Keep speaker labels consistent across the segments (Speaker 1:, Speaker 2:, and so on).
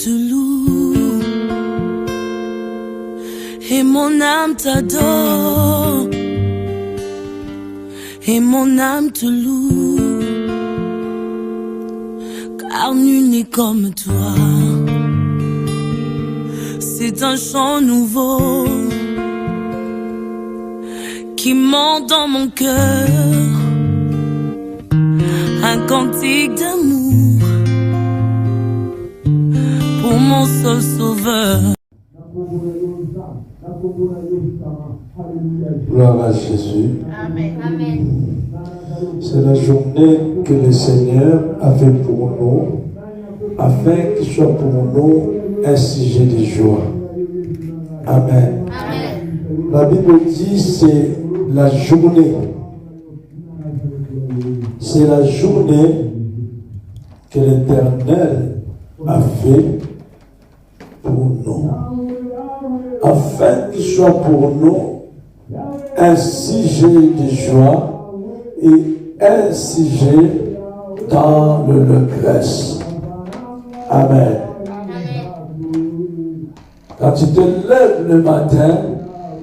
Speaker 1: te loue et mon âme t'adore et mon âme te loue, car nul n'est comme toi. C'est un chant nouveau qui monte dans mon cœur, un cantique d'amour pour mon seul sauveur.
Speaker 2: Gloire à Jésus.
Speaker 3: Amen. Amen.
Speaker 2: C'est la journée que le Seigneur a fait pour nous, afin qu'il soit pour nous un sujet de joie. Amen.
Speaker 3: Amen.
Speaker 2: La Bible dit c'est la journée. C'est la journée que l'Éternel a fait pour nous, afin qu'il soit pour nous un sujet de joie et un sujet dans l'allégresse. Amen. Quand tu te lèves le matin,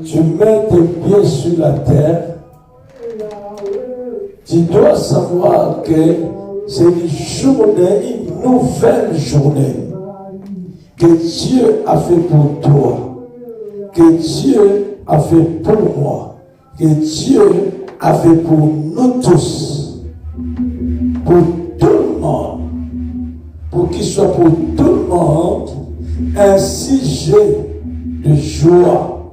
Speaker 2: tu mets tes pieds sur la terre, tu dois savoir que c'est une journée, une nouvelle journée que Dieu a fait pour toi, que Dieu a fait pour moi, que Dieu a fait pour nous tous, pour tout le monde, pour qu'il soit pour tout le monde un sujet de joie.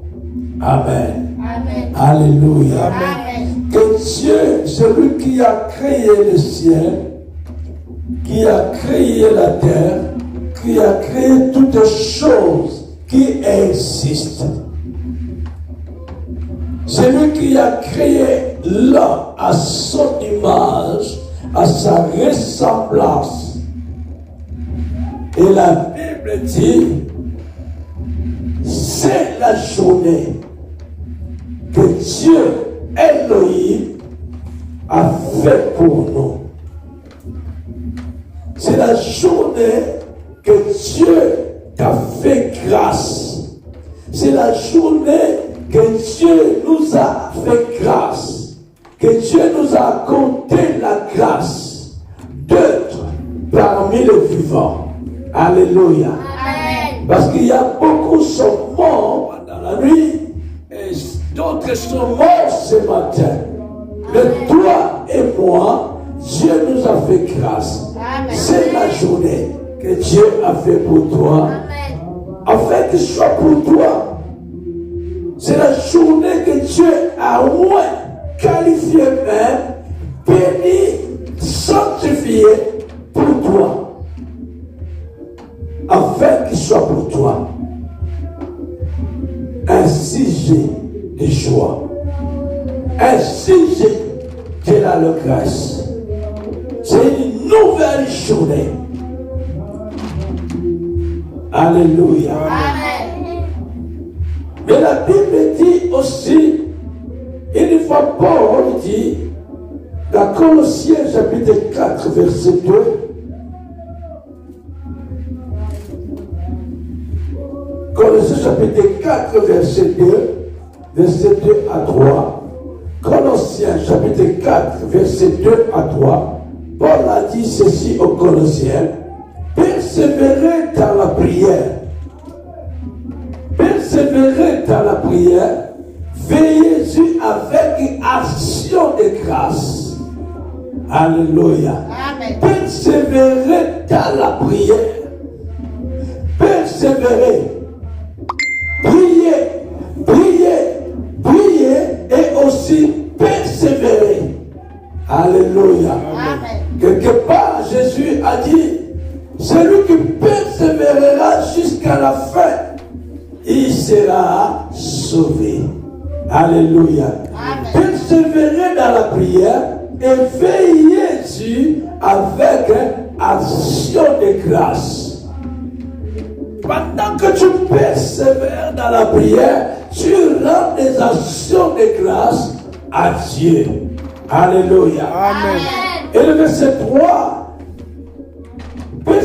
Speaker 2: Amen.
Speaker 3: Amen.
Speaker 2: Alléluia.
Speaker 3: Amen.
Speaker 2: Que Dieu, celui qui a créé le ciel, qui a créé la terre, qui a créé toutes les choses qui existent, celui qui a créé l'homme à son image, à sa ressemblance. Et la Bible dit, c'est la journée que Dieu, Elohim, a fait pour nous. C'est la journée que Dieu t'a fait grâce. C'est la journée que Dieu nous a fait grâce. Que Dieu nous a accordé la grâce d'être parmi les vivants. Alléluia.
Speaker 3: Amen.
Speaker 2: Parce qu'il y a beaucoup qui sont morts pendant la nuit et d'autres sont morts ce matin. Mais toi et moi, Dieu nous a fait grâce.
Speaker 3: Amen.
Speaker 2: C'est la journée que Dieu a fait pour toi,
Speaker 3: Amen.
Speaker 2: afin que ce soit pour toi. C'est la journée que Dieu a moins qualifié même, béni, sanctifié pour toi, afin qu'il soit pour toi un sujet de joie, un sujet de l'allégresse. C'est une nouvelle journée. Alléluia.
Speaker 3: Amen.
Speaker 2: Mais la Bible dit aussi, une fois Paul dit, dans Colossiens chapitre 4, verset 2, Colossiens chapitre 4, verset 2, verset 2 à 3, Colossiens chapitre 4, verset 2 à 3, Paul a dit ceci aux Colossiens, persévérez dans la prière. Persévérez dans la prière, veillez-y avec une action de grâce. Alléluia.
Speaker 3: Amen.
Speaker 2: Persévérez dans la prière. Persévérez. Priez, priez, priez et aussi persévérer. Alléluia.
Speaker 3: Amen.
Speaker 2: Quelque part, Jésus a dit, celui qui persévérera jusqu'à la fin, il sera sauvé. Alléluia.
Speaker 3: Amen.
Speaker 2: Persévérez dans la prière et veillez dessus avec action de grâce. Pendant que tu persévères dans la prière, tu rends des actions de grâce à Dieu. Alléluia.
Speaker 3: Amen.
Speaker 2: Et le verset 3,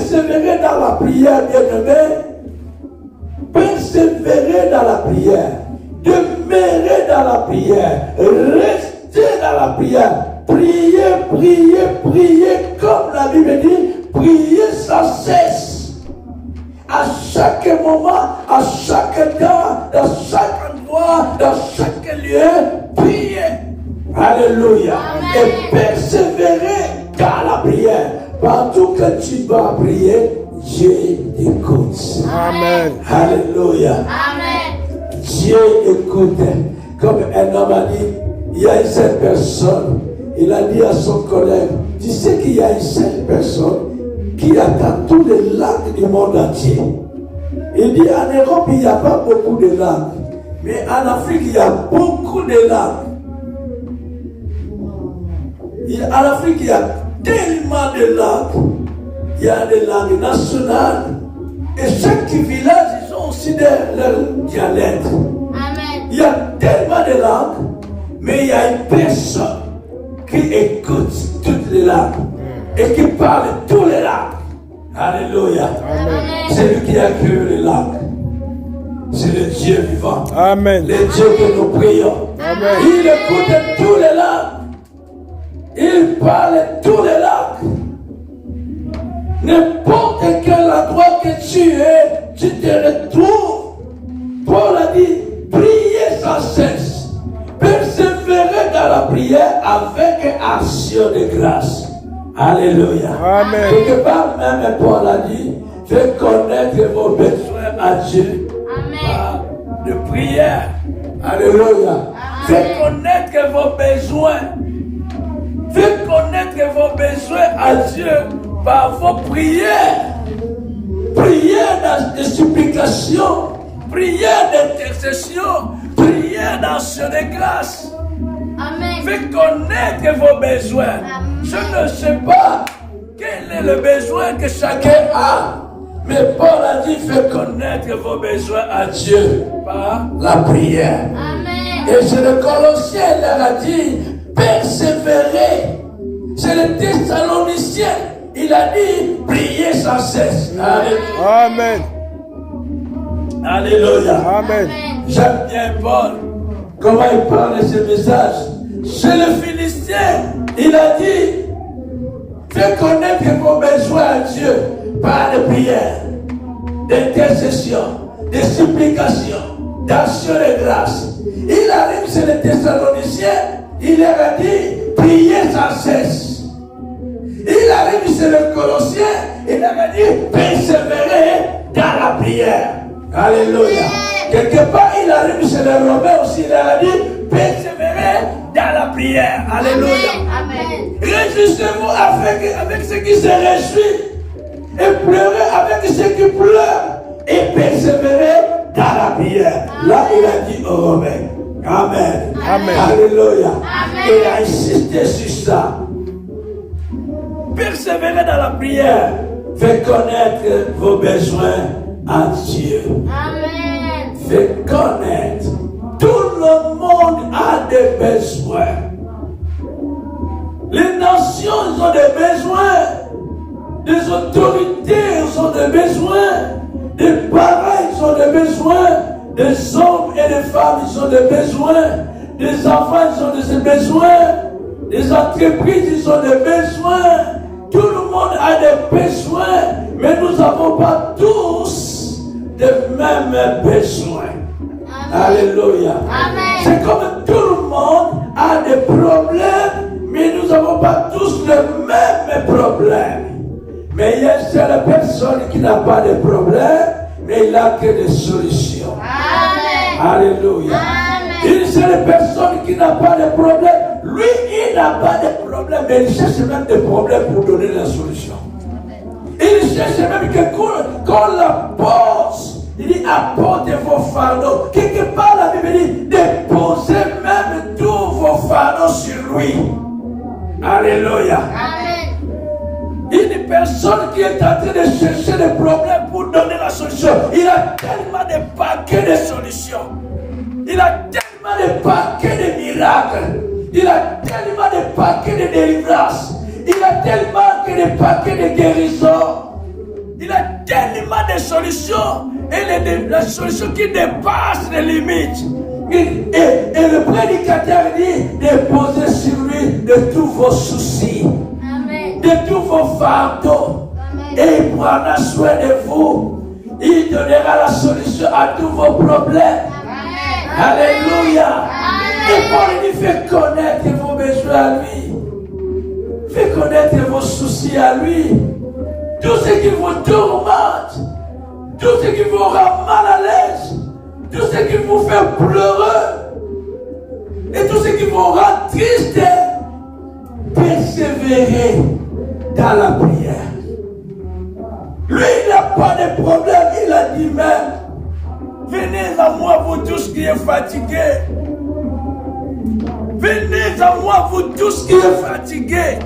Speaker 2: persévérer dans la prière, bien-aimé. Persévérer dans la prière. Demeurer dans la prière. Rester dans la prière. Priez, comme la Bible dit, priez sans cesse. À chaque moment, à chaque temps, dans chaque endroit, dans chaque lieu, priez. Alléluia.
Speaker 3: Amen.
Speaker 2: Et persévérer dans la prière. Partout que tu vas prier, Dieu écoute.
Speaker 4: Amen.
Speaker 2: Alléluia.
Speaker 3: Amen.
Speaker 2: Dieu écoute. Comme un homme a dit, il y a une seule personne. Il a dit à son collègue, tu sais qu'il y a une seule personne qui attend toutes les langues du monde entier. Il dit, en Europe, il n'y a pas beaucoup de langues. Mais en Afrique, il y a beaucoup de langues. En Afrique, il y a tellement de langues. Il y a des langues nationales. Et chaque village, ils ont aussi leur dialecte.
Speaker 3: Amen.
Speaker 2: Il y a tellement de langues, mais il y a une personne qui écoute toutes les langues et qui parle toutes les langues. Alléluia.
Speaker 3: Amen.
Speaker 2: C'est lui qui a créé les langues. C'est le Dieu vivant.
Speaker 4: Amen.
Speaker 2: Le Dieu que nous prions.
Speaker 4: Amen.
Speaker 2: Il écoute toutes les langues. Il parle toutes les langues. N'importe quel endroit que tu es, tu te retrouves. Paul a dit, priez sans cesse. Persévérer dans la prière avec action de grâce. Alléluia.
Speaker 4: Amen.
Speaker 2: Quelque part même, Paul a dit, faites connaître vos besoins à Dieu.
Speaker 3: Amen.
Speaker 2: De prière. Alléluia. Faites connaître vos besoins. Faites connaître vos besoins à Dieu par vos prières. Prières de supplication. Prières d'intercession. Prières d'action de grâce.
Speaker 3: Amen.
Speaker 2: Faites connaître vos besoins. Je ne sais pas quel est le besoin que chacun a. Mais Paul a dit, faites connaître vos besoins à Dieu par la prière.
Speaker 3: Amen.
Speaker 2: Et c'est le Colossien leur a dit, persévérer. C'est le Thessaloniciens. Il a dit, priez sans cesse. Alléluia.
Speaker 4: Amen.
Speaker 2: Alléluia.
Speaker 4: Amen.
Speaker 2: J'aime bien Paul. Comment il parle de ce message. Chez le Philistin, il a dit, faites connaître vos besoins à Dieu par des prières, d'intercession, de supplication, d'action de grâce. Il arrive chez les Thessaloniciens, il leur a dit, priez sans cesse. Il arrive chez les Colossiens, il leur a dit, persévérez dans la prière. Alléluia. Quelque part, il arrive chez les Romains aussi, il leur a dit, persévérez dans la prière. Alléluia.
Speaker 3: Amen.
Speaker 2: Réjouissez-vous avec ceux qui se réjouissent et pleurez avec ceux qui pleurent et persévérez dans la prière. Là, il a dit aux Romains. Amen.
Speaker 4: Amen.
Speaker 2: Alléluia.
Speaker 3: Amen.
Speaker 2: Il a insisté sur ça. Persévérez dans la prière. Faites connaître vos besoins à Dieu.
Speaker 3: Amen.
Speaker 2: Faites connaître. Tout le monde a des besoins. Les nations, ils ont des besoins. Les autorités, ils ont des besoins. Des parents, ils ont des besoins. Des hommes et des femmes, ils ont des besoins. Des enfants, ils ont des besoins. Des entreprises, ils ont des besoins. Tout le monde a des besoins. Mais nous n'avons pas tous les mêmes besoins. Alléluia.
Speaker 3: Amen.
Speaker 2: C'est comme tout le monde a des problèmes, mais nous n'avons pas tous les mêmes problèmes. Mais il y a une seule personne qui n'a pas de problème, mais il n'a que des solutions.
Speaker 3: Amen.
Speaker 2: Alléluia.
Speaker 3: Amen.
Speaker 2: Une seule personne qui n'a pas de problème, lui, il n'a pas de problème, mais il cherche même des problèmes pour donner la solution. Il cherche même que qu'on la pose. Il dit, apportez vos fardeaux. Quelque part, la Bible dit, déposez même tous vos fardeaux sur lui. Alléluia.
Speaker 3: Amen.
Speaker 2: Une personne qui est en train de chercher des problèmes pour donner la solution, il a tellement de paquets de solutions. Il a tellement de paquets de miracles. Il a tellement de paquets de délivrance. Il a tellement de paquets de guérison. Il a tellement de solutions. Et la solution qui dépasse les limites. Et le prédicateur dit, déposez sur lui de tous vos soucis.
Speaker 3: Amen.
Speaker 2: De tous vos fardeaux.
Speaker 3: Amen.
Speaker 2: Et il prendra soin de vous. Il donnera la solution à tous vos problèmes.
Speaker 3: Amen.
Speaker 2: Alléluia.
Speaker 3: Amen.
Speaker 2: Et Paul dit, fais connaître vos besoins à lui. Fais connaître vos soucis à lui. Tout ce qui vous tourmente, tout ce qui vous rend mal à l'aise, tout ce qui vous fait pleurer, et tout ce qui vous rend triste, persévérez dans la prière. Lui, il n'a pas de problème, il a dit même, venez à moi vous tous qui êtes fatigués. Venez à moi vous tous qui êtes fatigués.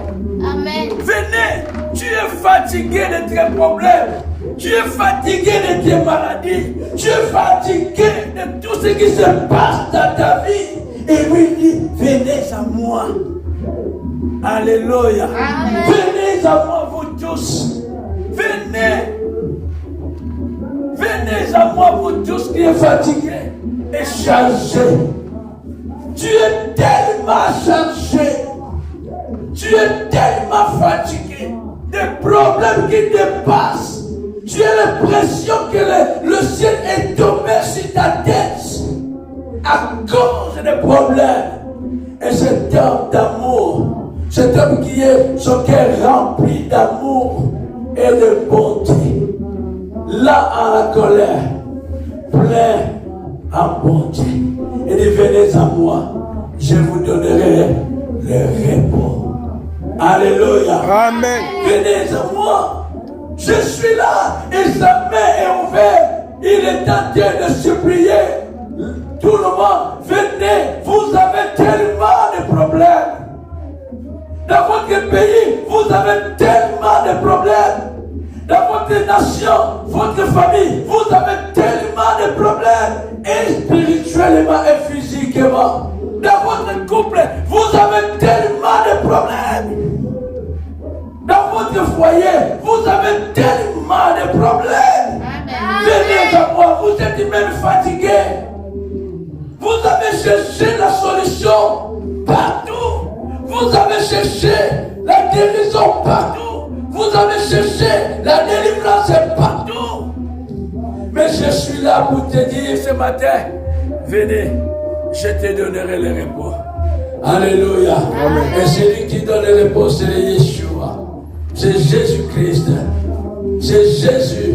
Speaker 3: Amen.
Speaker 2: Venez, tu es fatigué de tes problèmes, tu es fatigué de tes maladies, tu es fatigué de tout ce qui se passe dans ta vie. Et lui dit, venez à moi. Alléluia.
Speaker 3: Amen.
Speaker 2: Venez à moi vous tous. Venez. Venez à moi vous tous qui êtes fatigués et chargés. Tu es tellement chargé. Tu es tellement fatigué. Des problèmes qui dépassent. Tu as l'impression que le ciel est tombé sur ta tête à cause des problèmes. Et cet homme d'amour, cet homme qui est son cœur rempli d'amour et de bonté, là en la colère, plein en bonté. Et dit, venez à moi, je vous donnerai le repos. Alléluia.
Speaker 4: Amen.
Speaker 2: Venez à moi. Je suis là et sa main est ouverte. Il est en train de supplier. Tout le monde, venez. Vous avez tellement de problèmes. Dans votre pays, vous avez tellement de problèmes. Dans votre nation, votre famille, vous avez tellement de problèmes. Et spirituellement et physiquement. Dans votre couple, vous avez tellement de problèmes. Dans votre foyer, vous avez tellement de problèmes. Venez à moi, vous êtes même fatigués. Vous avez cherché la solution partout. Vous avez cherché la guérison partout. Vous avez cherché la délivrance partout. Mais je suis là pour te dire ce matin, venez, je te donnerai le repos. Alléluia. Amen. Et celui qui donne le repos, c'est Yeshua. C'est Jésus-Christ. C'est Jésus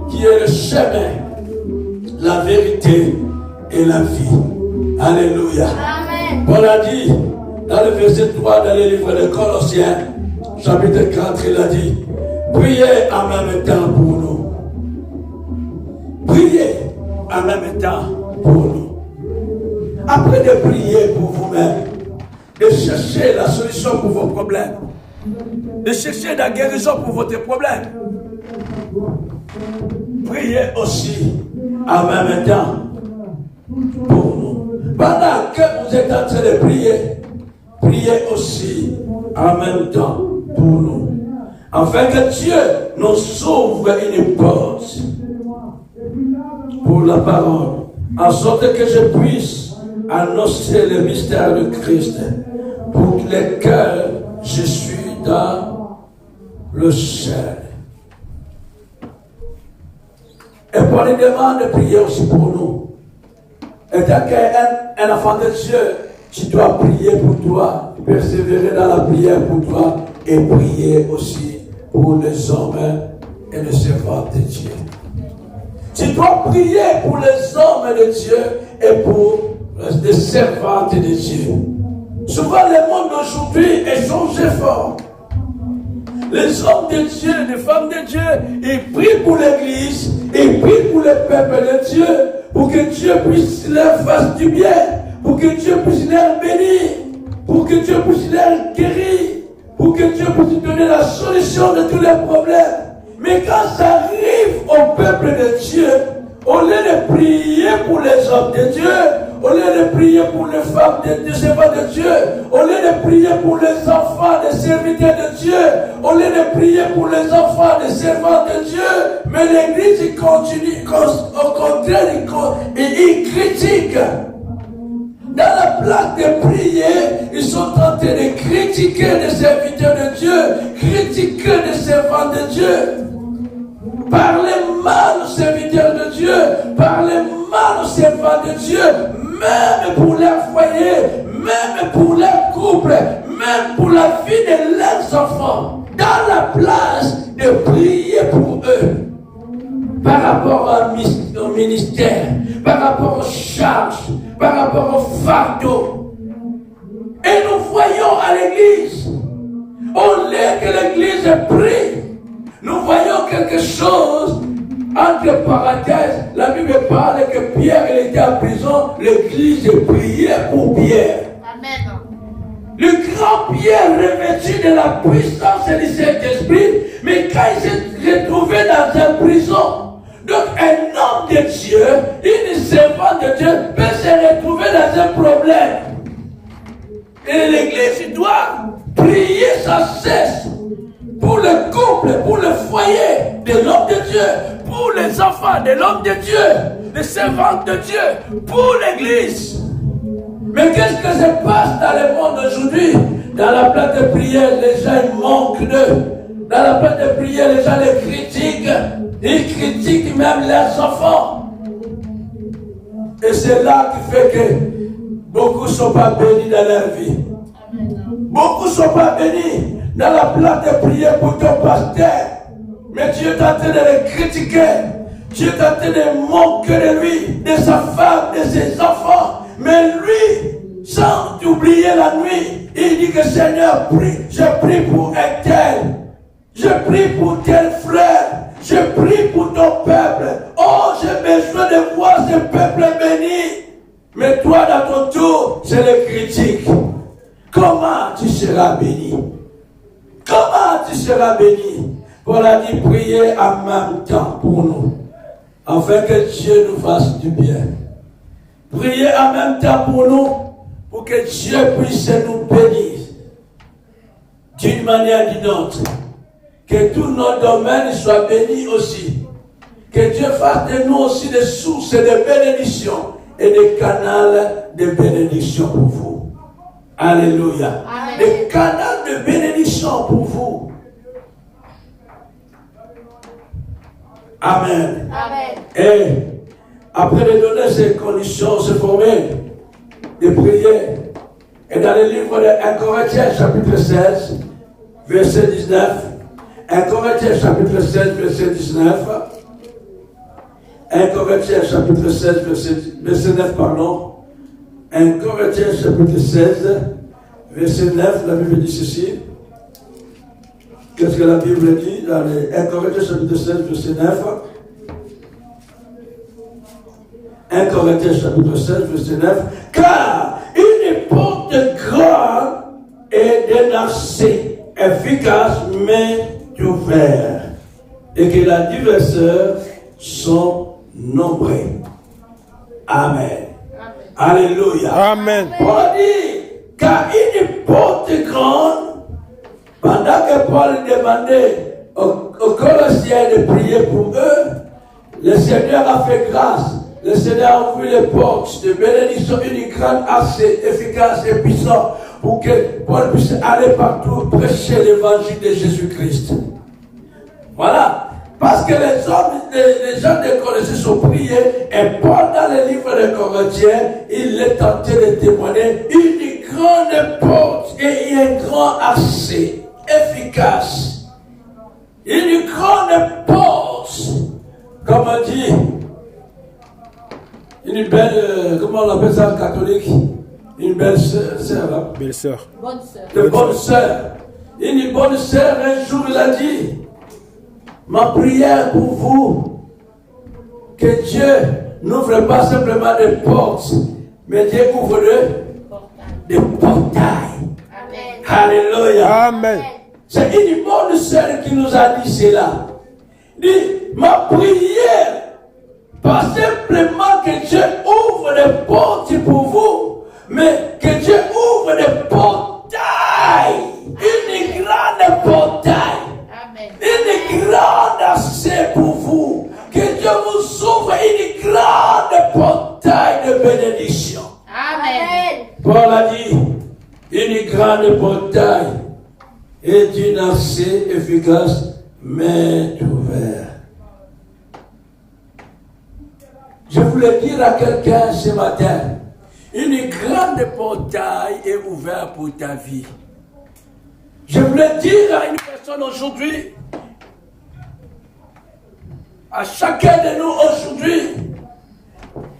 Speaker 2: qui est le chemin, la vérité et la vie. Alléluia.
Speaker 3: Amen.
Speaker 2: Paul a dit dans le verset 3 dans le livre de Colossiens, chapitre 4, il a dit, priez en même temps pour nous. Priez en même temps pour nous. Après de prier pour vous-même, de chercher la solution pour vos problèmes, de chercher la guérison pour votre problème, priez aussi en même temps pour nous. Pendant que vous êtes en train de prier, priez aussi en même temps pour nous. Afin que Dieu nous ouvre une porte pour la parole, en sorte que je puisse annoncer le mystère de Christ, pour lequel je suis dans le ciel. Et pour les demandes de prier aussi pour nous. Et tant qu'un enfant de Dieu, tu dois prier pour toi, persévérer dans la prière pour toi et prier aussi pour les hommes et les servants de Dieu. Tu dois prier pour les hommes de Dieu et pour les servantes de Dieu. Souvent, le monde d'aujourd'hui est changé fort. Les hommes de Dieu, les femmes de Dieu, ils prient pour l'église, ils prient pour le peuple de Dieu, pour que Dieu puisse leur faire du bien, pour que Dieu puisse leur bénir, pour que Dieu puisse leur guérir, pour que Dieu puisse donner la solution de tous les problèmes. Mais quand ça arrive au peuple de Dieu, au lieu de prier pour les hommes de Dieu, au lieu de prier pour les femmes des servants de Dieu, au lieu de prier pour les enfants des serviteurs de Dieu, au lieu de prier pour les enfants des servants de Dieu, mais l'Église il continue, au contraire, il critique. Dans la place de prier, ils sont en train de critiquer les serviteurs de Dieu, critiquer les servants de Dieu. Parler mal aux serviteurs de Dieu, parler mal aux servants de Dieu, même pour leur foyer, même pour leur couple, même pour la vie de leurs enfants, dans la place de prier pour eux, par rapport au ministère, par rapport aux charges, par rapport au fardeau. Et nous voyons à l'église, au lieu que l'église prie, nous voyons quelque chose, entre parenthèses, la Bible parle que Pierre il était en prison, l'église priait pour Pierre.
Speaker 3: Amen.
Speaker 2: Le grand Pierre revêtu de la puissance du Saint-Esprit, mais quand il s'est retrouvé dans une prison, donc un homme de Dieu, une servante de Dieu, peut se retrouver dans un problème. Et l'église doit prier sans cesse pour le couple, pour le foyer de l'homme de Dieu, pour les enfants de l'homme de Dieu, les servantes de Dieu, pour l'église. Mais qu'est-ce que se passe dans le monde aujourd'hui? Dans la place de prière, les gens manquent d'eux. Dans la place de prière, les gens les critiquent. Ils critiquent même leurs enfants. Et c'est là qui fait que beaucoup ne sont pas bénis dans leur vie. Beaucoup ne sont pas bénis dans la place de prière pour ton pasteur. Mais Dieu est en train de les critiquer. Dieu est en train de manquer de lui, de sa femme, de ses enfants. Mais lui, sans oublier la nuit, il dit que Seigneur, je prie pour un tel. Je prie pour tel frère. Je prie pour ton peuple. Oh, j'ai besoin de voir ce peuple béni. Mais toi, dans ton tour, je le critique. Comment tu seras béni? Comment tu seras béni? Paul a dit prier en même temps pour nous, afin que Dieu nous fasse du bien. Priez en même temps pour nous, pour que Dieu puisse nous bénir d'une manière ou d'une autre. Que tous nos domaines soient bénis aussi. Que Dieu fasse de nous aussi des sources de bénédiction et des canaux de bénédiction pour vous. Alléluia. Amen. Des canaux de bénédiction pour vous. Amen. Amen. Et après de donner ces conditions, se former, de prier, et dans le livre de 1 Corinthiens chapitre 16, verset 19, 1 Corinthiens chapitre 16, verset 19, 1 Corinthiens chapitre 16, verset 9, pardon, 1 Corinthiens chapitre 16, verset 9, la Bible dit ceci. Qu'est-ce que la Bible dit dans 1 Corinthiens chapitre 16, verset 9? 1 Corinthiens chapitre 16, verset 9. Car une porte grande et d'un accès efficace m'est ouverte, et que la diverseurs sont nombreux. Amen. Alléluia. Amen. Paul dit, car une porte grande, pendant que Paul demandait aux Colossiens de prier pour eux, le Seigneur a fait grâce. Le Seigneur a ouvert les portes de bénédiction, une grande assez efficace et puissante pour que Paul puisse aller partout prêcher l'évangile de Jésus-Christ. Voilà. Parce que les gens de Colossiens sont priés, et Paul dans le livre de Corinthiens, il est tenté de témoigner une grande porte et un grand accès efficace. Une grande porte, comme on dit, une belle, comment on appelle ça en catholique? Une belle sœur. Hein? Belle sœur. Bonne sœur. De bonne sœur. Une bonne sœur, un jour, il a dit, ma prière pour vous, que Dieu n'ouvre pas simplement des portes, mais Dieu ouvre des portails. Amen. Alléluia. Amen. C'est une bonne sœur qui nous a dit cela. Il dit, ma prière, pas simplement que Dieu ouvre des portes pour ouvre une grande portail de bénédiction.
Speaker 3: Amen.
Speaker 2: Paul a dit, une grande portail est une accès efficace, mais ouvert. Je voulais dire à quelqu'un ce matin, une grande portail est ouverte pour ta vie. Je voulais dire à une personne aujourd'hui, à chacun de nous aujourd'hui,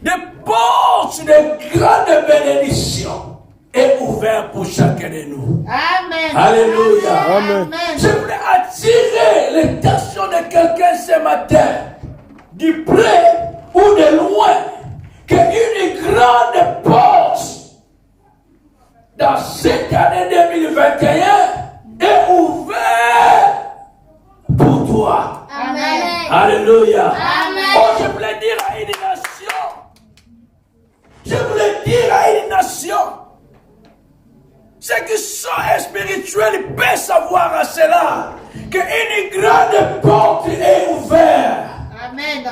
Speaker 2: des portes de grande bénédiction est ouverte pour chacun de nous.
Speaker 3: Amen.
Speaker 2: Alléluia.
Speaker 4: Amen.
Speaker 2: Je voulais attirer l'attention de quelqu'un ce matin, du près ou de loin, qu'une grande porte dans cette année 2021 est ouverte pour toi.
Speaker 3: Amen.
Speaker 2: Alléluia.
Speaker 3: Amen.
Speaker 2: Oh, je voulais dire à une nation, je voulais dire à une nation, ceux qui sont spirituels peuvent savoir à cela, qu'une grande porte est ouverte.
Speaker 3: Amen.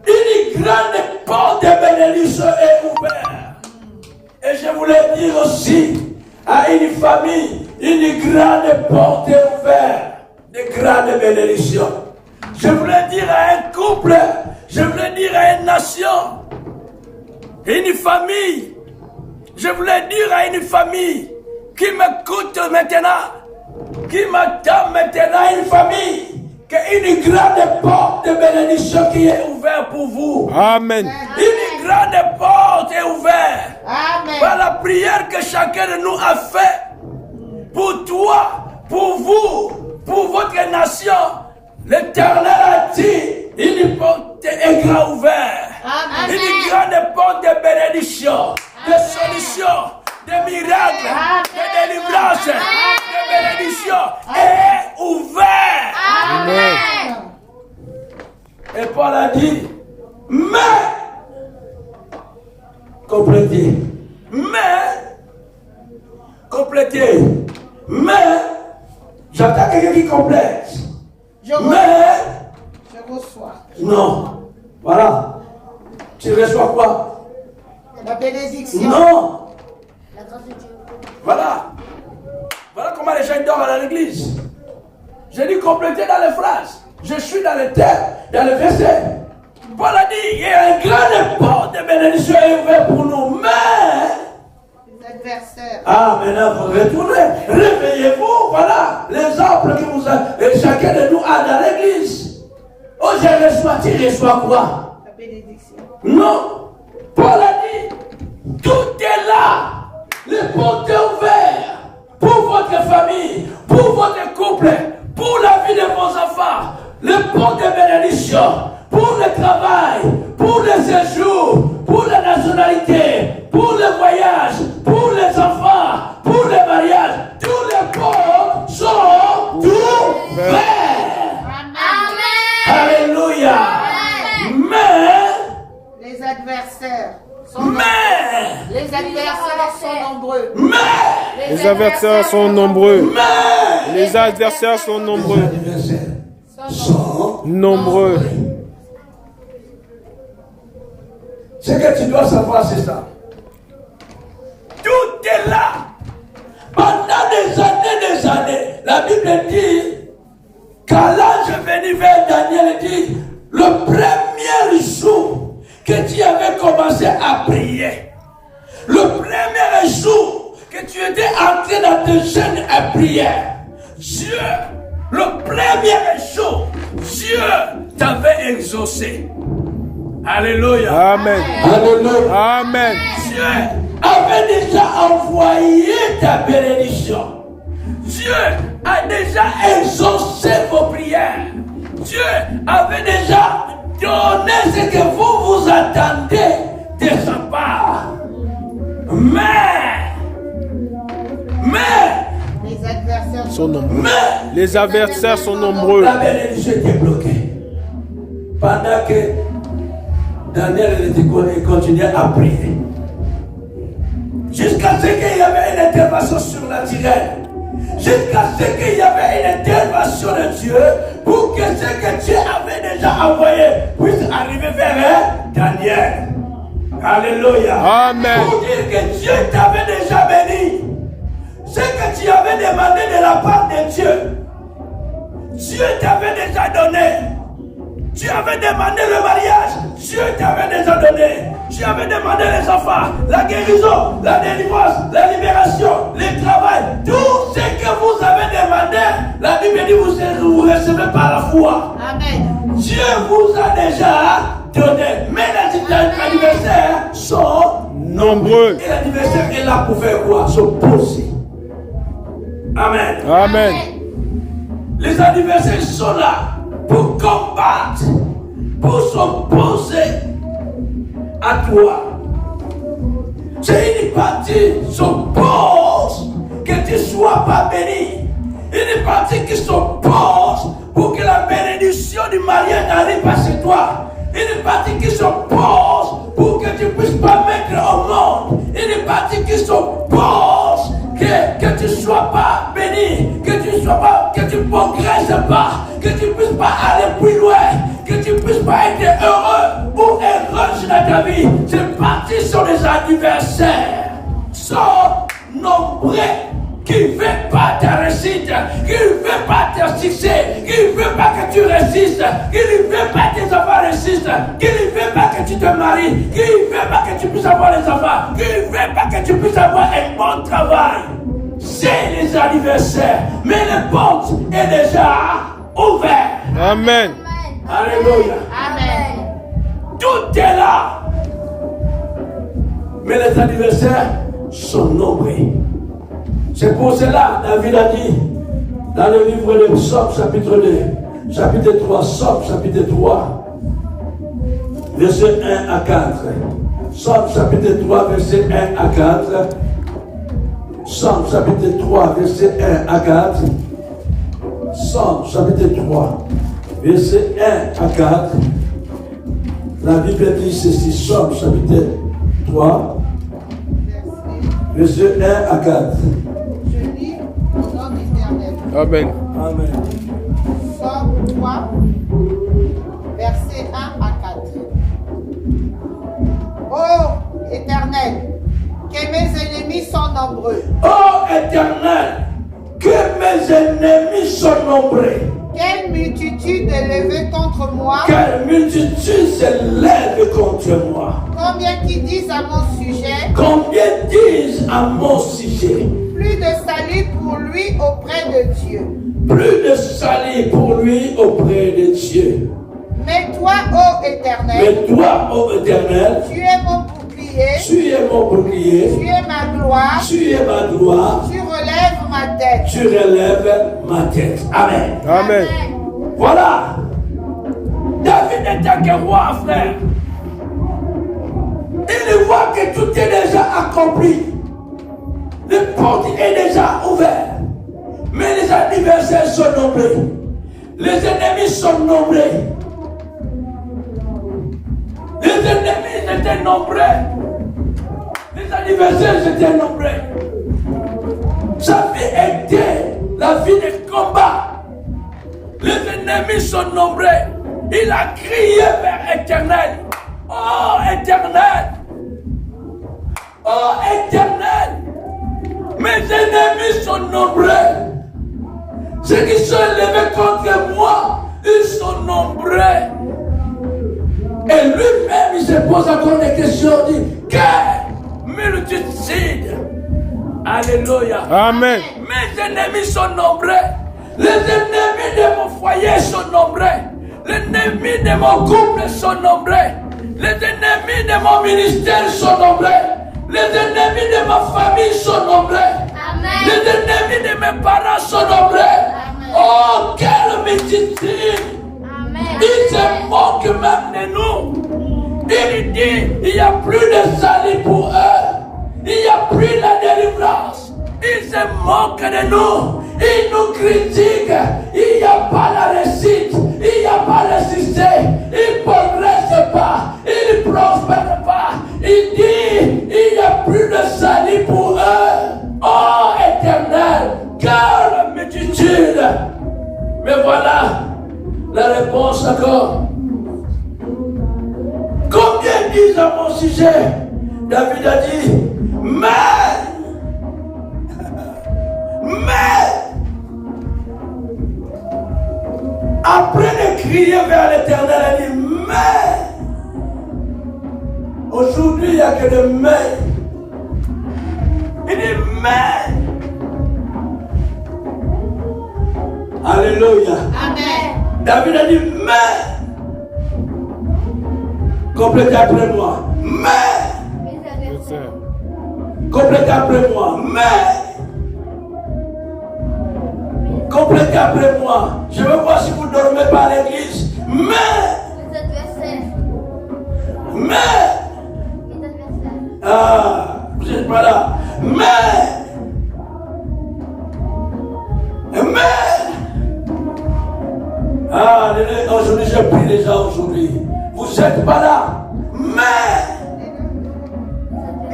Speaker 2: Une grande porte de bénédiction est ouverte. Et je voulais dire aussi à une famille, une grande porte est ouverte de grande bénédiction. Je voulais dire à un couple, je voulais dire à une nation, une famille, je voulais dire à une famille qui m'écoute maintenant, qui m'attend maintenant, une famille, qu'une grande porte de bénédiction qui est ouverte pour vous.
Speaker 4: Amen.
Speaker 2: Une grande porte est ouverte.
Speaker 3: Amen.
Speaker 2: Par la prière que chacun de nous a fait pour toi, pour vous, pour votre nation, l'Éternel a dit, une porte est grand ouverte.
Speaker 3: Amen.
Speaker 2: Une grande porte de bénédiction, de solution, de miracles, de délivrance, de bénédiction est ouverte.
Speaker 3: Amen.
Speaker 2: Et Paul a dit, mais, complétez, mais, j'entends quelqu'un qui complète,
Speaker 3: Je reçois
Speaker 2: non, voilà, tu reçois quoi?
Speaker 3: la bénédiction.
Speaker 2: Non,
Speaker 3: La grâce de Dieu.
Speaker 2: voilà comment les gens dorment à l'église. J'ai dit compléter dans les phrases, je suis dans le terme, dans le verset. Paul a dit, il y a une grande porte de bénédiction ouverte pour nous, mais...
Speaker 3: Les adversaires.
Speaker 2: Ah, maintenant, vous retournez. Réveillez-vous. Voilà l'exemple que vous avez, chacun de nous a dans l'église. Oh, je reçois, tu reçois quoi?
Speaker 3: La bénédiction.
Speaker 2: Non. Paul a dit, tout est là. Les portes sont ouvertes pour votre famille, pour votre couple, pour la vie de vos enfants. Les portes de bénédiction, pour le travail, pour le séjour, pour la nationalité, pour le voyage, pour les enfants, pour le mariage. Tous les portes sont ouverts.
Speaker 3: Amen.
Speaker 2: Alléluia. Mais,
Speaker 3: Les adversaires sont
Speaker 2: mais,
Speaker 3: Les adversaires sont nombreux.
Speaker 2: mais,
Speaker 4: Les adversaires sont nombreux.
Speaker 2: mais,
Speaker 4: Les adversaires sont nombreux.
Speaker 2: les adversaires sont
Speaker 4: Nombreux.
Speaker 2: Ce que tu dois savoir, c'est ça. Tout est là. Pendant des années, la Bible dit, quand l'ange est venu vers Daniel, il dit, le premier jour que tu avais commencé à prier, le premier jour que tu étais entré dans tes jeûnes et prières, Dieu, le premier jour, Dieu t'avait exaucé. Alléluia.
Speaker 4: Amen.
Speaker 2: Alléluia.
Speaker 4: Amen.
Speaker 2: Dieu avait déjà envoyé ta bénédiction. Dieu a déjà exaucé vos prières. Dieu avait déjà donné ce que vous attendez de sa part. Mais,
Speaker 3: Les adversaires
Speaker 4: Sont nombreux. Les adversaires sont nombreux.
Speaker 2: la bénédiction était bloquée. Pendant que Daniel continuait à prier. Jusqu'à ce qu'il y avait une intervention surnaturelle. jusqu'à ce qu'il y avait une intervention de Dieu pour que ce que Dieu avait déjà envoyé puisse arriver vers Daniel. Alléluia.
Speaker 4: Amen.
Speaker 2: Pour dire que Dieu t'avait déjà béni. Ce que tu avais demandé de la part de Dieu, Dieu t'avait déjà donné. Tu avais demandé le mariage, Dieu t'avait déjà donné. Tu avais demandé les enfants, la guérison, la délivrance, la libération, le travail. Tout ce que vous avez demandé, la Bible dit vous recevez par la foi.
Speaker 3: Amen.
Speaker 2: Dieu vous a déjà donné. Mais les anniversaires sont
Speaker 4: Nombreux.
Speaker 2: Et l'anniversaire est là pour faire quoi? S'opposer. Amen.
Speaker 4: Amen.
Speaker 2: Les anniversaires sont là pour combattre, pour s'opposer à toi. C'est une partie qui s'oppose que tu ne sois pas béni. Une partie qui s'oppose pour que la bénédiction du mariage n'arrive pas chez toi. Une partie qui s'oppose pour que tu ne puisses pas mettre au monde. Une partie qui s'oppose que tu ne sois pas béni, que tu ne progresses pas, que tu ne puisses pas aller plus loin, que tu ne puisses pas être heureux ou heureuse dans ta vie. Ces parties sont des adversaires, sont nombreux, qui ne veulent pas ta réussite, qui ne veulent pas ton succès, qui ne veulent pas que tu réussisses, qui ne veulent pas que tes enfants réussissent, qui ne veulent pas que tu te maries, qui ne veulent pas que tu puisses avoir les enfants, qui ne veulent pas que tu puisses avoir un bon travail. C'est les anniversaires, mais le porte est déjà ouvert.
Speaker 4: Amen.
Speaker 2: Alléluia.
Speaker 3: Amen.
Speaker 2: Tout est là. Mais les anniversaires sont nombreux. C'est pour cela, David a dit, dans le livre de Psaume, chapitre 2, chapitre 3, Psaume, chapitre 3, verset 1 à 4. Psaume, chapitre 3, verset 1 à 4. Psaume, chapitre 3, verset 1 à 4. Psaume, chapitre 3, verset 1 à 4. La Bible dit ceci, Psaume, chapitre 3, verset 1 à 4.
Speaker 3: Je lis au nom d'Éternel.
Speaker 4: Amen.
Speaker 2: Amen.
Speaker 3: Psaume 3, versets 1 à 4. Ô Éternel, que mes ennemis sont nombreux.
Speaker 2: Ô Éternel, que mes ennemis sont nombreux.
Speaker 3: Quelle multitude est levée contre moi.
Speaker 2: Quelle multitude se lève contre moi.
Speaker 3: Combien qui disent à mon sujet.
Speaker 2: Combien disent à mon sujet.
Speaker 3: Plus de salut pour lui auprès de Dieu.
Speaker 2: Plus de salut pour lui auprès de Dieu.
Speaker 3: Mais toi, ô Éternel.
Speaker 2: Mais toi, ô Éternel.
Speaker 3: Tu es mon bouclier.
Speaker 2: Tu es mon bouclier.
Speaker 3: Tu es ma gloire.
Speaker 2: Tu es ma gloire.
Speaker 3: Tu relèves ma tête.
Speaker 2: Tu relèves ma tête. Amen.
Speaker 4: Amen.
Speaker 2: Voilà. David n'était que roi, frère. Il voit que tout est déjà accompli. Le porte est déjà ouvert. Mais les adversaires sont nombreux. Les ennemis sont nombreux. Les ennemis étaient nombreux. Les adversaires étaient nombreux. Sa vie était la vie de combat. Les ennemis sont nombreux. Il a crié vers Éternel. Oh Éternel. Oh Éternel. Mes ennemis sont nombreux. Ceux qui sont élevés contre moi, ils sont nombreux. Et lui-même, il se pose encore des questions. Il dit, quelle multitude. Alléluia.
Speaker 4: Amen.
Speaker 2: Mes ennemis sont nombreux. Les ennemis de mon foyer sont nombreux. Les ennemis de mon couple sont nombreux. Les ennemis de mon ministère sont nombreux. Les ennemis de ma famille sont nombreux.
Speaker 3: Amen.
Speaker 2: Les ennemis de mes parents sont nombreux.
Speaker 3: Amen.
Speaker 2: Oh, quelle multitude.
Speaker 3: Amen.
Speaker 2: Il se moque même de nous. Il dit, il n'y a plus de salut pour eux. Il n'y a plus la délivrance. Il se moque de nous. Il nous critique. Il n'y a pas la réussite. Il n'y a pas le succès. Il ne progresse pas. Il ne prospère pas. Il dit, il n'y a plus de salut pour eux. Oh Éternel, quelle disent à mon sujet, David a dit, mais, après de crier vers l'Éternel, elle dit, mais, aujourd'hui il n'y a que de mais. Il dit, mais, alléluia.
Speaker 3: Amen.
Speaker 2: David a dit, mais, complétez après moi, mais, complétez après moi, mais, complétez après moi. Je veux voir si vous ne dormez pas à l'église, mais, ah, vous n'êtes pas là, mais, ah, aujourd'hui je prie déjà aujourd'hui. Vous n'êtes pas là, mais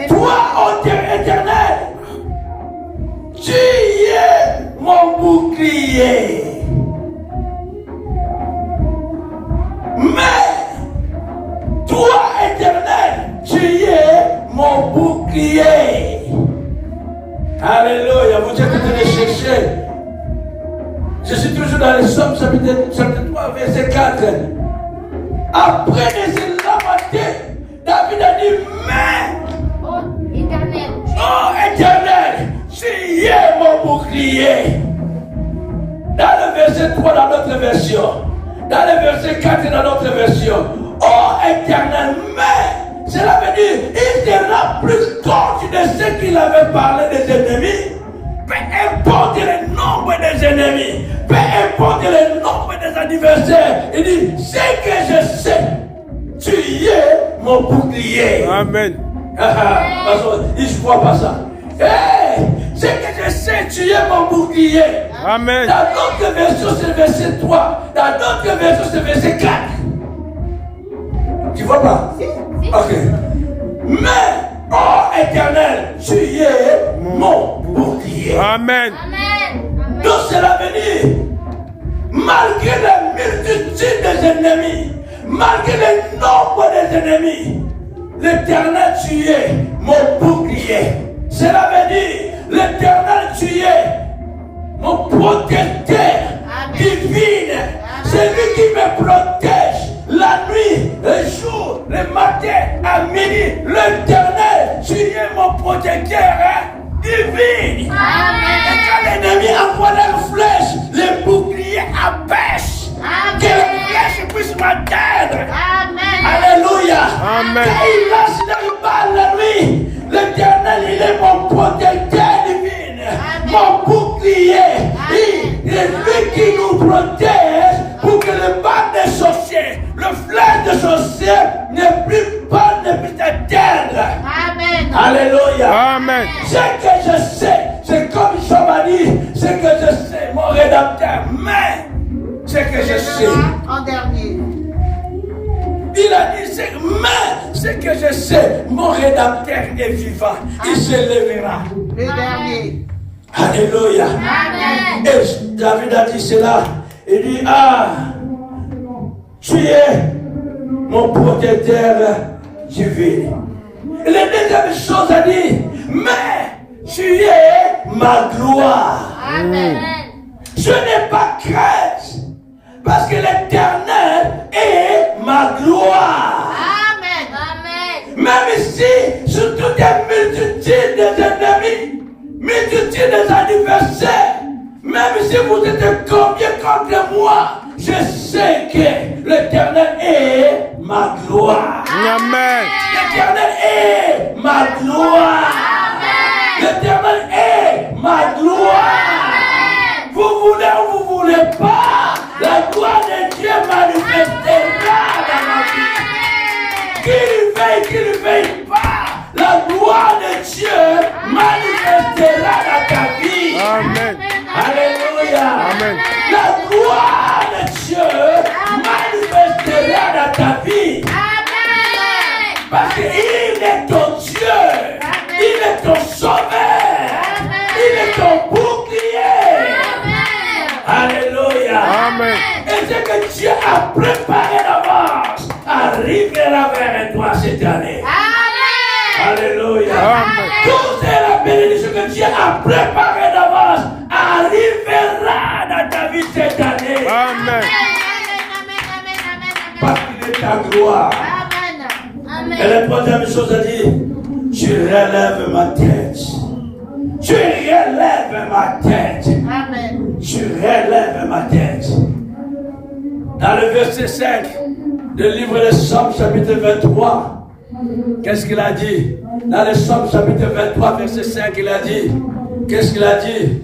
Speaker 2: toi, ô Dieu éternel, tu es mon bouclier. Mais toi, éternel, tu es mon bouclier. Alléluia, vous êtes en train de chercher. Je suis toujours dans les Psaumes, chapitre 3, verset 4. Après les lamenter, David a dit, mais, oh éternel, tu es mon bouclier. Dans le verset 3, dans notre version, dans le verset 4, dans notre version, oh éternel, mais, cela veut dire, il te rend plus compte de ce qu'il avait parlé des ennemis. Peu importe le nombre des ennemis, peu importe le nombre des adversaires, il dit, c'est que je sais, tu es mon bouclier.
Speaker 4: Amen.
Speaker 2: Il ne croit pas ça. Hey, c'est que je sais, tu es mon bouclier.
Speaker 4: Amen.
Speaker 2: Dans d'autres versions, c'est le verset 3. Dans d'autres versions, c'est le verset 4. Tu vois pas? Ok. Mais, oh éternel, tu es mon bouclier.
Speaker 4: Amen.
Speaker 2: Donc cela veut dire, malgré la multitude des ennemis, malgré le nombre des ennemis, l'Éternel, tu es mon bouclier. Cela veut dire, l'Éternel, tu es mon protecteur divin. C'est lui qui me protège la nuit, le jour, le matin, à midi. L'Éternel, tu es mon protecteur divin. Et quand l'ennemi envoie leurs flèches, les boucliers abaissent. Que les flèches puissent m'atteindre. Alléluia.
Speaker 4: Amen.
Speaker 2: Quand il lance des balles la nuit, l'Éternel, il est mon protecteur divin. Mon bouclier. Il est lui qui nous protège pour que le bal des sorciers, le flèche des sorciers ne puisse atteindre. Alléluia.
Speaker 4: Amen.
Speaker 2: Ce que je sais, c'est comme Job a dit, ce que je sais, mon rédempteur, mais ce que je sais.
Speaker 3: En dernier.
Speaker 2: Il a dit, mais ce que je sais, mon rédempteur est vivant, il se lèvera.
Speaker 3: Le dernier.
Speaker 2: Alléluia.
Speaker 3: Amen.
Speaker 2: Et David a dit cela, il dit, ah, tu es mon protecteur divin. Et la deuxième chose a dit, mais tu es ma gloire.
Speaker 3: Amen.
Speaker 2: Je n'ai pas crainte, parce que l'Éternel est ma gloire.
Speaker 3: Amen.
Speaker 2: Même ici, sur toute une multitude des ennemis, multitude des adversaires, même si vous êtes combien contre moi, je sais que l'Éternel est ma gloire.
Speaker 4: Amen.
Speaker 2: L'Éternel est ma gloire. L'Éternel est ma gloire. Vous voulez ou vous voulez pas, la gloire de Dieu manifestera dans ma vie. Qu'il veuille pas, la gloire de Dieu manifestera dans ta vie.
Speaker 4: Amen.
Speaker 2: Alléluia.
Speaker 4: Amen.
Speaker 2: La gloire de Dieu manifestera dans ta vie. Parce qu'il est ton Dieu. Il est ton sauveur. Il est ton bouclier. Alléluia.
Speaker 4: Amen.
Speaker 2: Et ce que Dieu a préparé d'avance arrive s'écrira vers toi cette année.
Speaker 3: Amen.
Speaker 2: Alléluia.
Speaker 4: Amen.
Speaker 2: Tout c'est la bénédiction que Dieu a préparée d'avance arrivera dans ta vie cette année.
Speaker 4: Amen.
Speaker 2: Parce qu'il est ta gloire. Et la troisième chose, elle dit, tu relèves ma tête. Tu relèves ma tête.
Speaker 3: Amen.
Speaker 2: Tu relèves ma tête. Dans le verset 5 du livre des Psaumes, chapitre 23, qu'est-ce qu'il a dit? Dans le Psaume, chapitre 23, verset 5, il a dit, qu'est-ce qu'il a dit?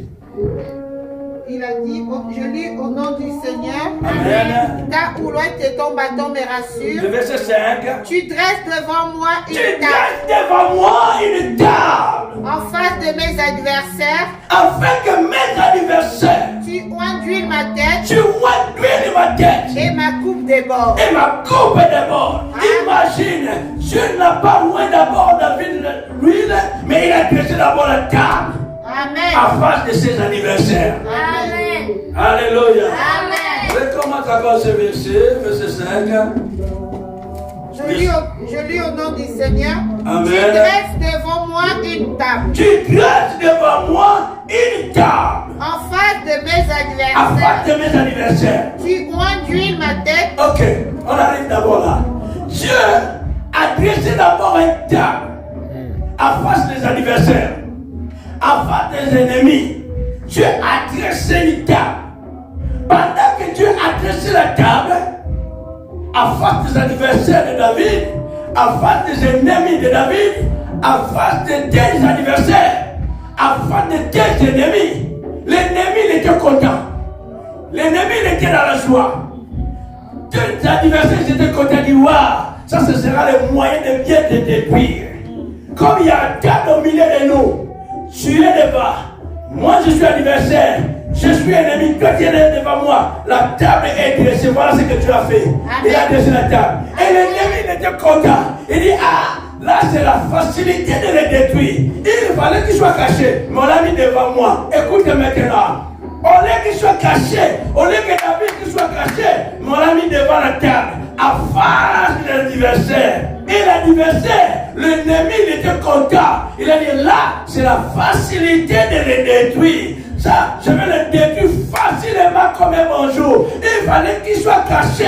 Speaker 3: Il a dit, je lis au nom du Seigneur.
Speaker 2: Amen.
Speaker 3: Ta oulouette et ton bâton me rassurent.
Speaker 2: Le verset 5.
Speaker 3: Tu dresses devant moi
Speaker 2: Tu
Speaker 3: une table
Speaker 2: dresses devant moi une table,
Speaker 3: en face de mes adversaires.
Speaker 2: afin que mes adversaires,
Speaker 3: Tu oinduis ma tête
Speaker 2: tu oinduis ma tête
Speaker 3: et ma coupe déborde.
Speaker 2: et ma coupe déborde. Imagine, Dieu n'a pas moins d'abord David l'huile, mais il a dressé d'abord la table
Speaker 3: Amen.
Speaker 2: en face de ses adversaires.
Speaker 3: Amen.
Speaker 2: Alléluia.
Speaker 3: Amen.
Speaker 2: Je commence encore ce verset, verset 5.
Speaker 3: Je lis au nom du Seigneur.
Speaker 2: Amen.
Speaker 3: Tu dresses devant moi une table
Speaker 2: Tu dresses devant moi une table
Speaker 3: en face de mes
Speaker 2: en face
Speaker 3: adversaires.
Speaker 2: de mes adversaires.
Speaker 3: Tu oinduis ma tête.
Speaker 2: Ok, on arrive d'abord là. Dieu a dressé d'abord une table en face des adversaires, en face des ennemis. Dieu a dressé une table. Pendant que Dieu a dressé la table, en face des adversaires de David, en face des ennemis de David, en face de tes adversaires, en face de tes ennemis, l'ennemi il était content. L'ennemi il était dans la joie. Tes adversaires étaient contents, dit waouh, ça ce sera le moyen de bien te détruire. Comme il y a un table au milieu de nous, tu es devant, moi je suis adversaire. Je suis ennemi, toi tu es devant moi. La table est dressée, voilà ce que tu as fait. Il a dressé la table. Et l'ennemi il était content. Il dit, ah, là c'est la facilité de le détruire. Il fallait qu'il soit caché. Mais on l'a mis devant moi. Écoute maintenant. Au lieu qu'il soit caché, au lieu que David qu'il soit caché, mais on l'a mis devant la table, en face de l'adversaire. Et l'adversaire, l'ennemi, il était content. Il a dit, là, c'est la facilité de le détruire. Ça, je vais le détruire facilement comme un bonjour. Il fallait qu'il soit caché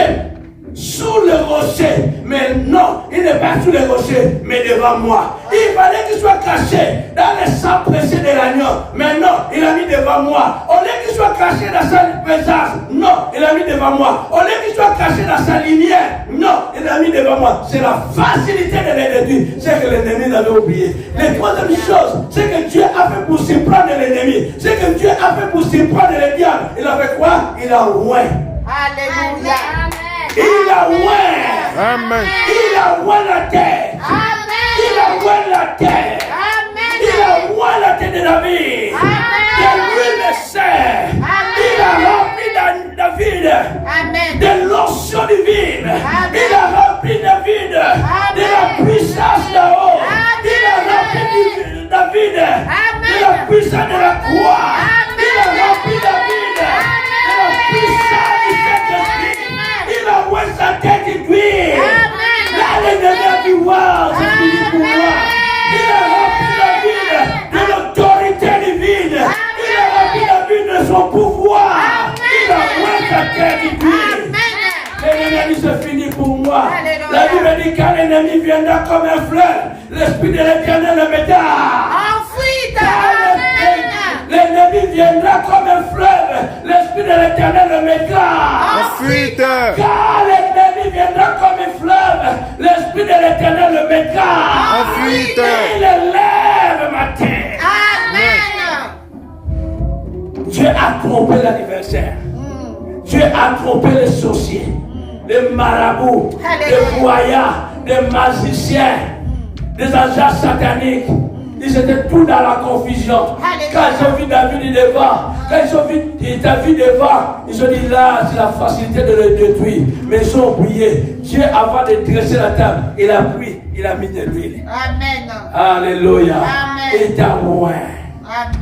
Speaker 2: sous le rocher. Mais non, il n'est pas sous le rocher, mais devant moi. Il fallait qu'il soit caché dans le sang précieux de l'agneau. Mais non, il a mis devant moi. Au lieu qu'il soit caché dans sa présence, non, il a mis devant moi. Au lieu qu'il soit caché dans sa lumière, non, il a mis devant moi. C'est la facilité de le détruire. C'est que l'ennemi l'avait oublié. La troisième chose, c'est que Dieu a fait pour surprendre l'ennemi. C'est que Dieu a fait pour surprendre le diable. Il a fait quoi? Il a oint.
Speaker 3: Alléluia.
Speaker 2: Il a oint.
Speaker 4: Amen.
Speaker 2: Il a oint la terre. Il a oint la terre. Il a oint la terre de David. De l'huile serre. Il a rempli David de l'onction divine. Il a rempli David de la puissance d'en haut. Il a rempli David de la puissance de la croix. Il a rempli David de la puissance du Saint-Esprit. Il a oint sa tête d'huile. Là, l'ennemi a dit, waouh, c'est fini pour moi. Il a rempli David de l'autorité divine. Il a rempli David de son pouvoir. Il a oint sa tête d'huile. L'ennemi, c'est fini pour moi. La Bible dit quand l'ennemi viendra comme un fleuve, l'Esprit de l'Éternel le mettra. L'ennemi viendra comme un fleuve, l'Esprit de l'Éternel le mettra.
Speaker 4: En fuite.
Speaker 2: Car l'ennemi viendra comme un fleuve, l'Esprit de l'Éternel le mettra.
Speaker 4: En fuite.
Speaker 2: Il élève ma tête. Dieu a trompé l'adversaire. Dieu a trompé les sorciers, les marabouts, les voyants, les magiciens, les agents sataniques. Ils étaient tous dans la confusion. Quand ils ont vu David devant, quand ils ont vu David devant, ils ont dit là, c'est la facilité de le détruire. Mais ils ont oublié. Dieu, avant de dresser la table, il a pris, il a mis de l'huile.
Speaker 3: Amen.
Speaker 2: Alléluia.
Speaker 3: Amen.
Speaker 2: Il t'a oint.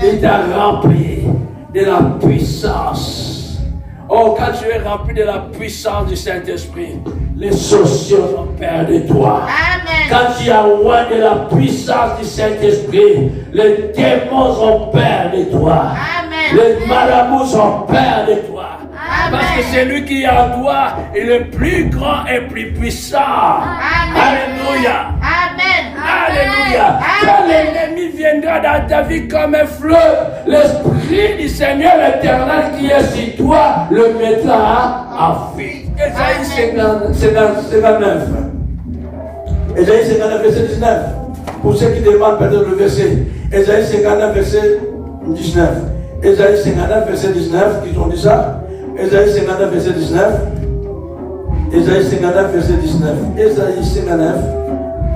Speaker 2: Il t'a rempli de la puissance. Oh, quand tu es rempli de la puissance du Saint-Esprit, les sorciers ont peur de toi.
Speaker 3: Amen.
Speaker 2: Quand tu as loin de la puissance du Saint-Esprit, les démons ont peur de toi.
Speaker 3: Amen.
Speaker 2: Les marabouts ont peur de toi.
Speaker 3: Amen.
Speaker 2: Parce que c'est lui qui est en toi est le plus grand et plus puissant.
Speaker 3: Amen.
Speaker 2: Alléluia.
Speaker 3: Amen.
Speaker 2: Alléluia. Quand l'ennemi viendra dans ta vie comme un fleuve, l'Esprit du Seigneur éternel qui est sur toi le mettra en fuite. Ésaïe 59. Ésaïe 59, verset 19. Pour ceux qui demandent peut-être le verset. Ésaïe 59, verset 19. Ésaïe 59, verset 19, qui ont dit ça. Ésaïe 59, verset 19. Ésaïe 59, verset 19. Ésaïe 59,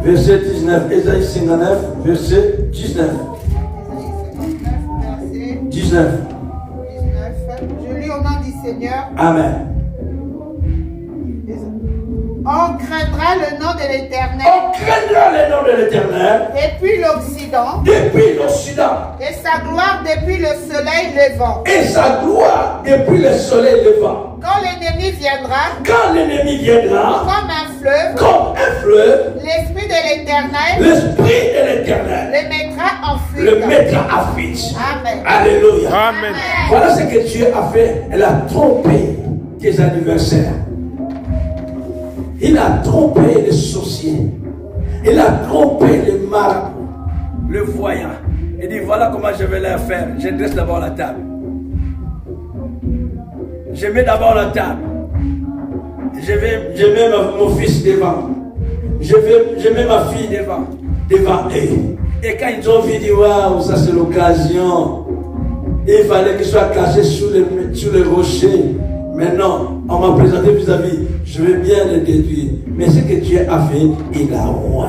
Speaker 2: verset 19. Ésaïe 59, verset 19. 19.
Speaker 3: Je lis au nom du Seigneur.
Speaker 2: Amen.
Speaker 3: On craindra le nom de l'Éternel.
Speaker 2: On craindra le nom de l'Éternel
Speaker 3: Depuis l'Occident.
Speaker 2: depuis l'Occident.
Speaker 3: Et sa gloire depuis le soleil levant.
Speaker 2: Et sa gloire depuis le soleil levant.
Speaker 3: Quand l'ennemi viendra.
Speaker 2: Quand l'ennemi viendra
Speaker 3: Comme un fleuve.
Speaker 2: comme un fleuve,
Speaker 3: L'Esprit de l'Éternel.
Speaker 2: l'Esprit de l'Éternel
Speaker 3: Le mettra en fuite.
Speaker 2: le mettra à fuite.
Speaker 3: Amen.
Speaker 2: Alléluia.
Speaker 4: Amen.
Speaker 2: Voilà ce que Dieu a fait. Elle a trompé tes adversaires. Il a trompé les sorciers. Il a trompé les marabouts. Le voyant. Il dit voilà comment je vais leur faire. Je dresse d'abord la table. Je mets d'abord la table. Je mets mon fils devant. Je mets ma fille devant eux. Et quand ils ont vu, ils disent waouh, ça c'est l'occasion. Il fallait qu'ils soient cachés sous les rochers. Maintenant, on m'a présenté vis-à-vis. Je vais bien les détruire. Mais ce que Dieu a fait, il a oint.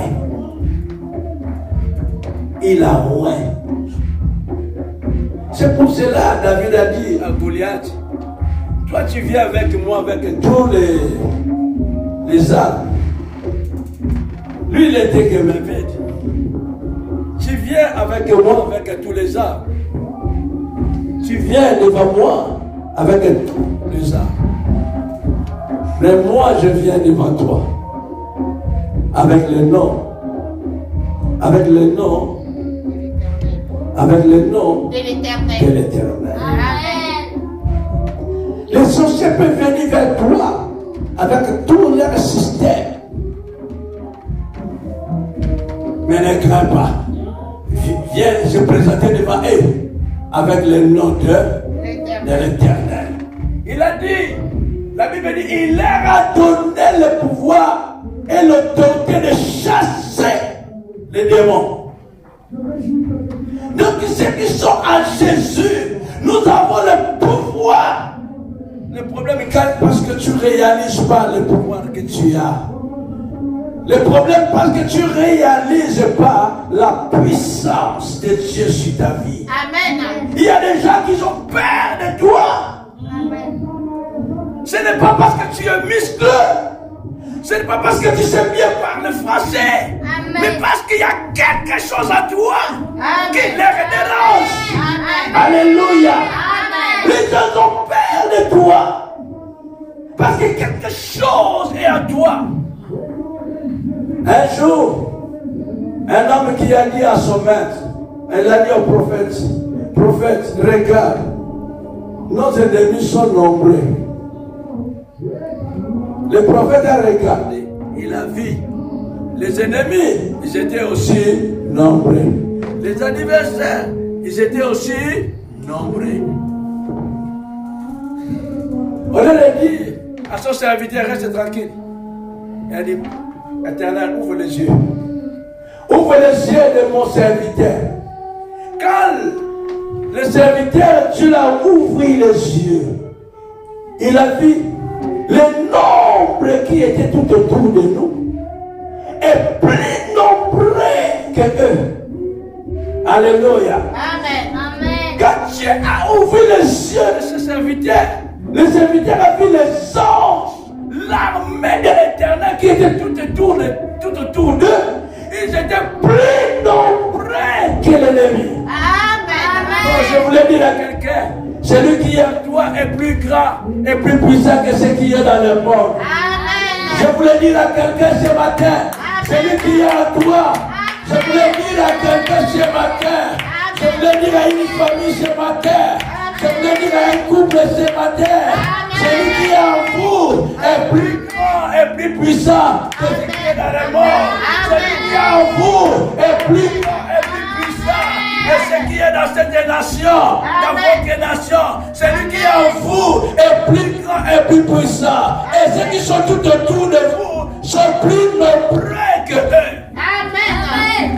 Speaker 2: Il a oint. C'est pour cela David a dit à Goliath, toi tu viens avec moi avec tous les armes. Lui il était que David. Tu viens avec moi avec tous les armes. Tu viens devant moi avec tous les armes. Mais moi je viens devant toi avec le nom. Avec le nom. Avec le nom
Speaker 3: De l'Éternel.
Speaker 2: de l'Éternel.
Speaker 3: Amen.
Speaker 2: Les sorciers peuvent venir vers toi avec tout leur système. Mais ne crains pas. Viens se présenter devant eux avec le nom de l'Éternel. Il a dit, la Bible dit, il leur a donné le pouvoir et l'autorité de chasser les démons. Donc ceux qui sont en Jésus, nous avons le pouvoir. Le problème est parce que tu ne réalises pas le pouvoir que tu as. Le problème parce que tu ne réalises pas la puissance de Dieu sur ta vie.
Speaker 3: Amen.
Speaker 2: Il y a des gens qui ont peur de toi.
Speaker 3: Amen.
Speaker 2: Ce n'est pas parce que tu es musclé. Ce n'est pas parce que tu sais bien parler français.
Speaker 3: Amen.
Speaker 2: Mais parce qu'il y a quelque chose en toi
Speaker 3: Amen.
Speaker 2: qui les dérange.
Speaker 3: Amen.
Speaker 2: Alléluia.
Speaker 3: Amen.
Speaker 2: Les gens ont peur de toi. Parce que quelque chose est en toi. Un jour, un homme qui a dit à son maître, elle a dit au prophète, prophète, regarde, nos ennemis sont nombreux. Le prophète a regardé, il a vu. Les ennemis, ils étaient aussi nombreux. Les adversaires, ils étaient aussi nombreux. On leur a dit à son serviteur, reste tranquille. Il a dit, Éternel, ouvre les yeux. Ouvre les yeux de mon serviteur. Quand le serviteur, tu l'as ouvert les yeux, il a vu le nombre qui était tout autour de nous est plus nombreux que eux. Alléluia.
Speaker 3: Amen. Amen.
Speaker 2: Quand Dieu a ouvert les yeux de ce serviteur, le serviteur a vu les anges, l'armée de l'Éternel qui était tout autour d'eux. Ils étaient plus nombreux que l'ennemi.
Speaker 3: Amen.
Speaker 2: Donc, je voulais dire à quelqu'un, ce Celui qui est en toi est plus grand et plus puissant que ce qui est dans le monde.
Speaker 3: Amen.
Speaker 2: Je voulais dire à quelqu'un ce matin, celui qui est en toi, je voulais dire à quelqu'un ce matin, je voulais dire à une famille ce matin, je voulais dire à un couple ce matin, celui qui est en vous est plus grand et plus puissant que ce qui est dans le monde. Celui qui est en vous est plus grand et plus puissant que ce qui est dans cette nation, dans votre nation. Celui qui est en vous est plus grand et plus puissant. Et ceux qui sont tout autour de vous sont plus nombreux que eux.
Speaker 3: Amen.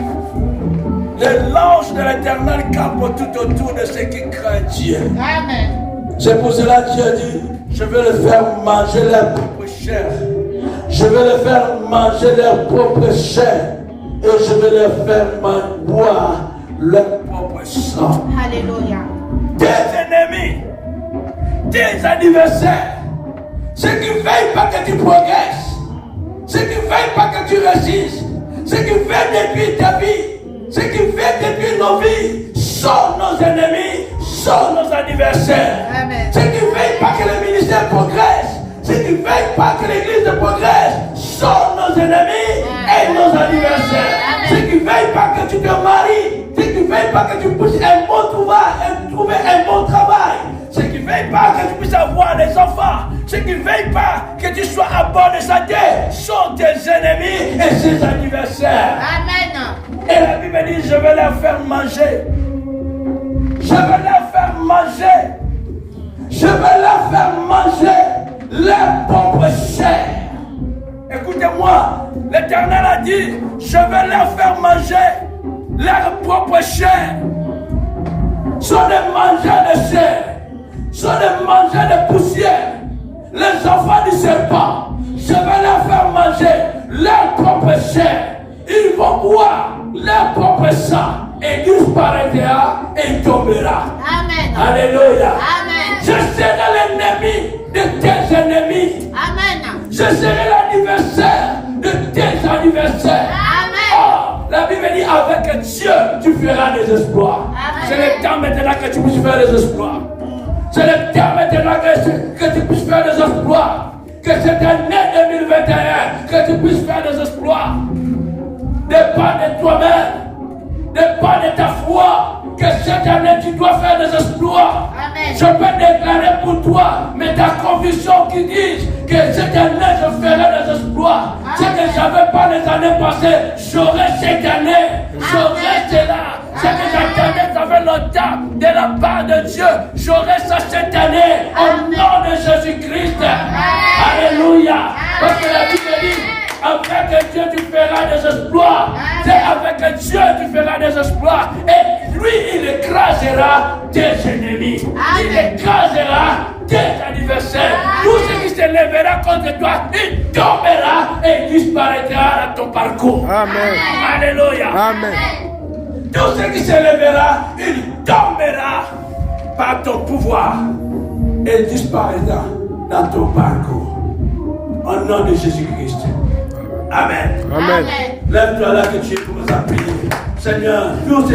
Speaker 2: Les l'ange de l'Éternel campe tout autour de ceux qui craignent Dieu.
Speaker 3: Amen.
Speaker 2: C'est pour cela que Dieu dit, je vais les faire manger leur propre chair. Je vais les faire manger leur propre chair. Et je vais les faire boire leur propre sang.
Speaker 3: Alléluia.
Speaker 2: Tes ennemis, tes adversaires, ceux qui ne veulent pas que tu progresses, ceux qui ne veulent pas que tu réussisses, ceux qui veulent détruire ta vie, ceux qui veulent détruire nos vies, sont nos ennemis, sont nos adversaires.
Speaker 3: Amen.
Speaker 2: Ceux qui ne veulent pas que le ministère progresse, ceux qui ne veulent pas que l'église progresse, sont nos ennemis et nos adversaires. Ceux qui ne veulent pas que tu te maries, ceux qui ne veulent pas que tu puisses un bon trouver un bon travail, ceux qui ne veulent pas que tu puisses avoir des enfants, ceux qui ne veulent pas que tu sois à bord de santé, sont tes ennemis et ses adversaires.
Speaker 3: Amen.
Speaker 2: Et la Bible dit, je vais leur faire manger. Je vais leur faire manger. Je vais leur faire manger leur propre chair. Écoutez-moi, l'Éternel a dit, je vais leur faire manger leur propre chair. Sont des mangeurs de chair, sont des mangeurs de poussière. Les enfants du serpent, je vais leur faire manger leur propre chair. Ils vont boire leur propre sang et disparaîtra et il tombera.
Speaker 3: Amen.
Speaker 2: Alléluia.
Speaker 3: Amen.
Speaker 2: Je serai l'ennemi de tes ennemis.
Speaker 3: Amen.
Speaker 2: Je serai l'adversaire de tes adversaires.
Speaker 3: Amen.
Speaker 2: Oh, la Bible dit avec Dieu tu feras des exploits.
Speaker 3: Amen.
Speaker 2: C'est le temps maintenant que tu puisses faire des exploits. C'est le temps maintenant que tu puisses faire des exploits. Que cette année 2021, que tu puisses faire des exploits. Dépend de toi-même, dépend de ta foi, que cette année tu dois faire des exploits.
Speaker 3: Amen.
Speaker 2: Je peux déclarer pour toi, mais ta conviction qui dit que cette année je ferai des exploits. Ce que je n'avais pas les années passées, j'aurai cette année, j'aurai cela. Ce que j'attendais, ça fait longtemps de la part de Dieu, j'aurai ça cette année, au nom de Jésus-Christ. Alléluia. Parce que la Bible dit, avec Dieu tu feras des exploits. C'est avec Dieu tu feras des exploits. Et lui il écrasera tes ennemis. Il écrasera tes adversaires. Tout ce qui se lèvera contre toi, il tombera et il disparaîtra dans ton parcours.
Speaker 4: Amen.
Speaker 2: Alléluia.
Speaker 4: Amen.
Speaker 2: Tout ce qui se lèvera, il tombera par ton pouvoir et il disparaîtra dans ton parcours. Au nom de Jésus-Christ. Amen.
Speaker 4: Amen.
Speaker 2: Lève-toi là que tu es pour nous appuyer. Seigneur, tout ce